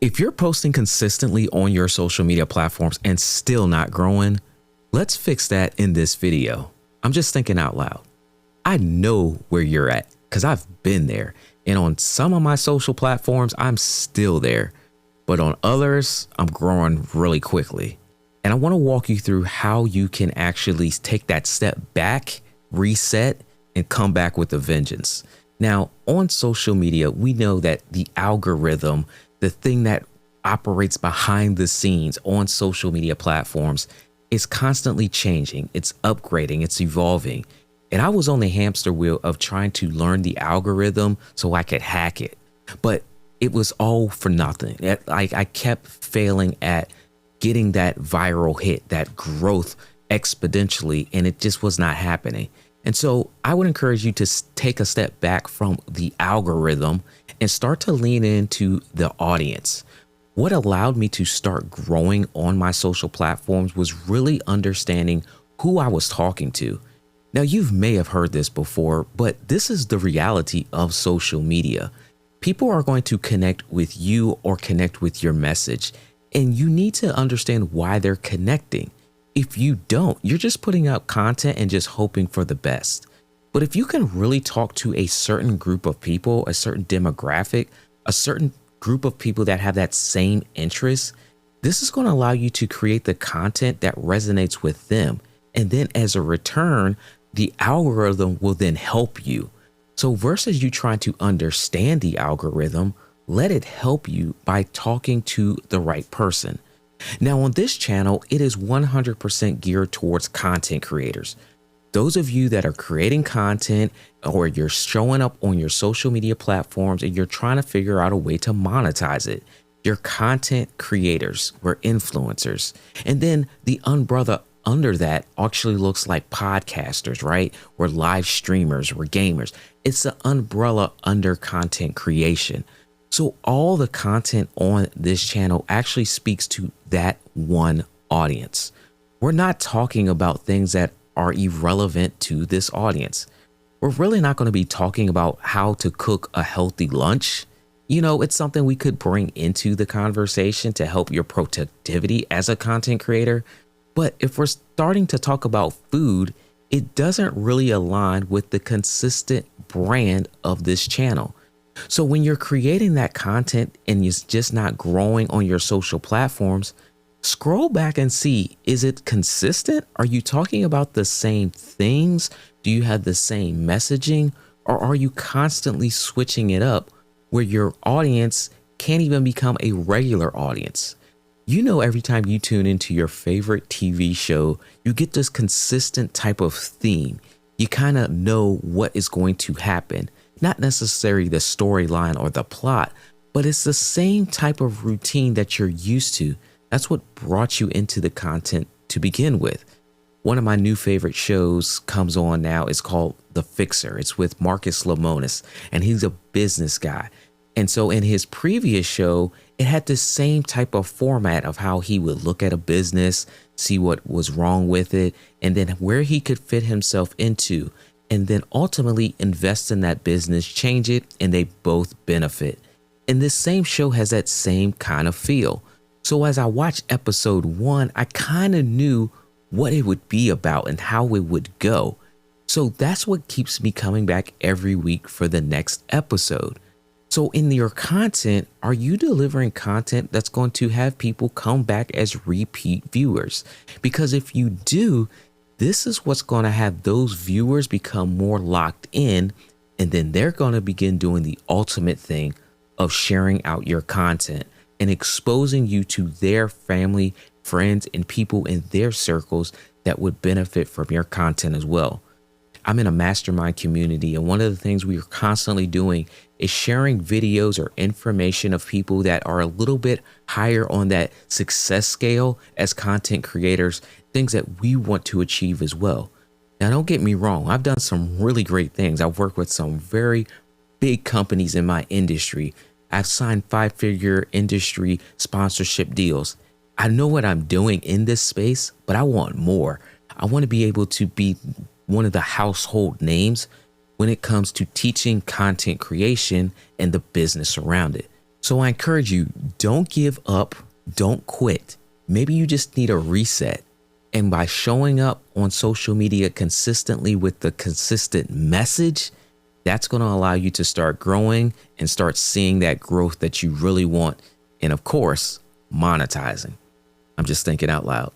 If you're posting consistently on your social media platforms and still not growing, let's fix that in this video. I'm just thinking out loud. I know where you're at because I've been there. And on some of my social platforms, I'm still there. But on others, I'm growing really quickly. And I want to walk you through how you can actually take that step back, reset, and come back with a vengeance. Now, on social media, we know that the algorithm, the thing that operates behind the scenes on social media platforms, is constantly changing. It's upgrading, it's evolving. And I was on the hamster wheel of trying to learn the algorithm so I could hack it. But it was all for nothing. I kept failing at getting that viral hit, that growth exponentially, and it just was not happening. And so I would encourage you to take a step back from the algorithm and start to lean into the audience. What allowed me to start growing on my social platforms was really understanding who I was talking to. Now, you may have heard this before, but this is the reality of social media. People are going to connect with you or connect with your message, and you need to understand why they're connecting. If you don't, you're just putting out content and just hoping for the best. But if you can really talk to a certain group of people, a certain demographic, a certain group of people that have that same interest, this is going to allow you to create the content that resonates with them. And then as a return, the algorithm will then help you. So versus you trying to understand the algorithm, let it help you by talking to the right person. Now on this channel, it is 100% geared towards content creators. Those of you that are creating content or you're showing up on your social media platforms and you're trying to figure out a way to monetize it. You're content creators, we're influencers. And then the umbrella under that actually looks like podcasters, right? We're live streamers, we're gamers. It's the umbrella under content creation. So all the content on this channel actually speaks to that one audience. We're not talking about things that are irrelevant to this audience. We're really not going to be talking about how to cook a healthy lunch. You know, it's something we could bring into the conversation to help your productivity as a content creator. But if we're starting to talk about food, it doesn't really align with the consistent brand of this channel. So when you're creating that content and it's just not growing on your social platforms, scroll back and see, is it consistent? Are you talking about the same things? Do you have the same messaging? Or are you constantly switching it up where your audience can't even become a regular audience? You know, every time you tune into your favorite TV show, you get this consistent type of theme. You kind of know what is going to happen. Not necessarily the storyline or the plot, but it's the same type of routine that you're used to. That's what brought you into the content to begin with. One of my new favorite shows comes on now. It's called The Fixer. It's with Marcus Lemonis, and he's a business guy. And so in his previous show, it had the same type of format of how he would look at a business, see what was wrong with it, and then where he could fit himself into, and then ultimately invest in that business, change it, and they both benefit. And this same show has that same kind of feel. So as I watched episode 1, I kind of knew what it would be about and how it would go. So that's what keeps me coming back every week for the next episode. So in your content, are you delivering content that's going to have people come back as repeat viewers? Because if you do, this is what's going to have those viewers become more locked in, and then they're going to begin doing the ultimate thing of sharing out your content and exposing you to their family, friends, and people in their circles that would benefit from your content as well. I'm in a mastermind community, and one of the things we are constantly doing is sharing videos or information of people that are a little bit higher on that success scale as content creators, things that we want to achieve as well. Now, don't get me wrong. I've done some really great things. I've worked with some very big companies in my industry. I've signed 5-figure industry sponsorship deals. I know what I'm doing in this space, but I want more. I want to be able to be one of the household names when it comes to teaching content creation and the business around it. So I encourage you, don't give up, don't quit. Maybe you just need a reset. And by showing up on social media consistently with the consistent message, that's going to allow you to start growing and start seeing that growth that you really want. And of course, monetizing. I'm just thinking out loud.